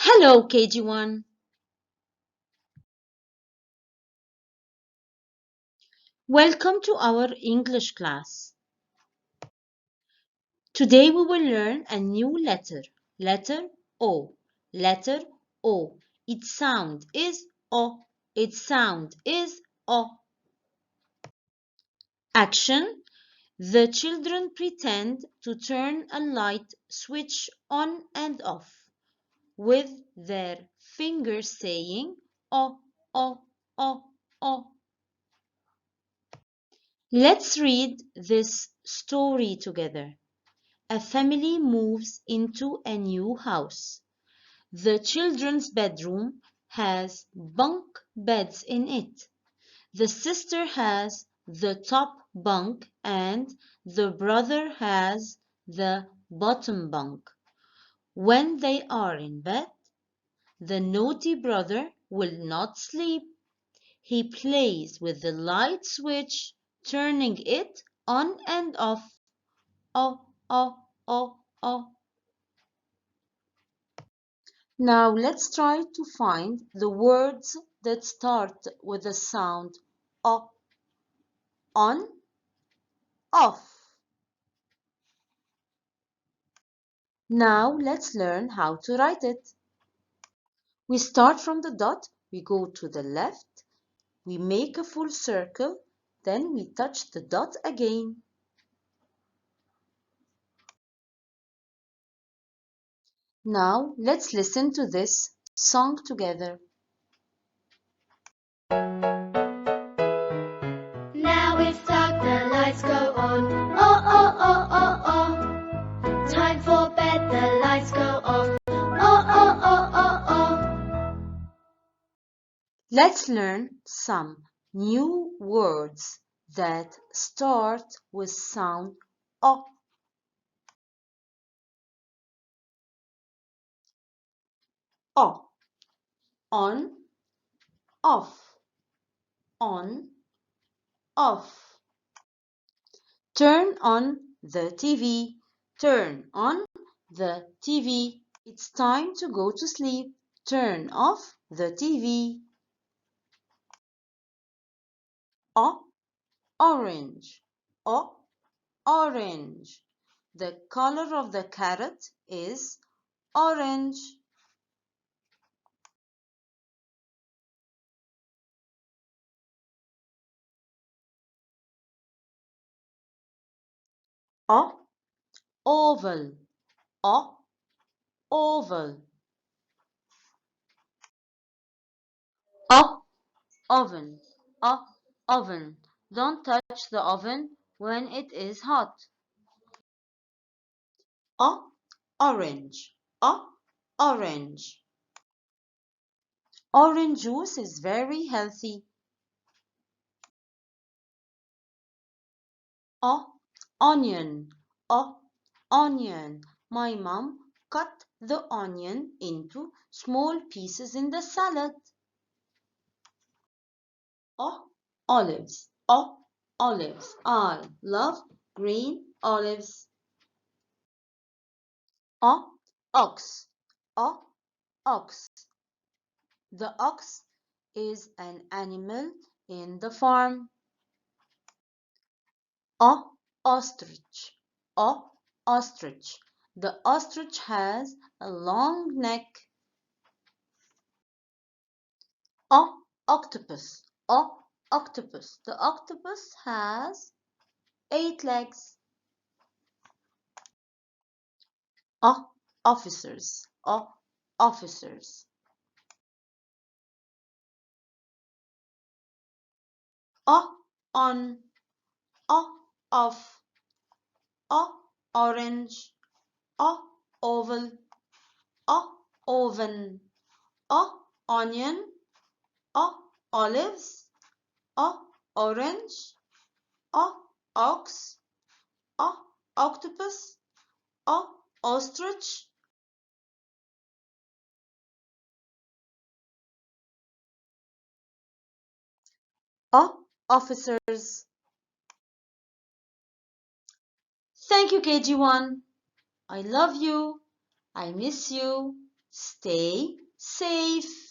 Hello, KG1. Welcome to our English class. Today we will learn a new letter. Letter O. Letter O. Its sound is O. Its sound is O. Action. The children pretend to turn a light switch on and off with their fingers saying O, O, O, O. Let's read this story together. A family moves into a new house. The children's bedroom has bunk beds in it. The sister has the top bunk and the brother has the bottom bunk. When they are in bed, the naughty brother will not sleep. He plays with the light switch, turning it on and off. Oh, oh, oh, oh. Now let's try to find the words that start with the sound O. On, off. Now let's learn how to write it. We start from the dot, we go to the left, we make a full circle, then we touch the dot again. Now let's listen to this song together. Now it's dark, the lights go on. Oh, oh, oh, oh, oh. Time for bed, the lights go off. Oh, oh, oh, oh, oh. Let's learn some new words that start with sound O. O. On, off. On, off. Turn on the TV. Turn on the TV. It's time to go to sleep. Turn off the TV. O. Orange. O. Orange. The color of the carrot is orange. O. Oval. O. Oval. O. Oven. O. Oven. Don't touch the oven when it is hot. O. Orange. O. Orange. Orange juice is very healthy. O. Onion. O. Onion. My mom cut the onion into small pieces in the salad. O. Olives. O. Olives. I love green olives. O. Ox. O. Ox. The ox is an animal in the farm. O. Ostrich. O. Ostrich. The ostrich has a long neck. O. Octopus. O. Octopus. The octopus has 8 legs. O. Officers. O. Officers. O. On. O. Off. O. Orange. O. Oval. O. Oven. O. Onion. O. Olives. O. Orange. O. Ox. O. Octopus. O. Ostrich. O. Officers. Thank you, KG1. I love you. I miss you. stay safe.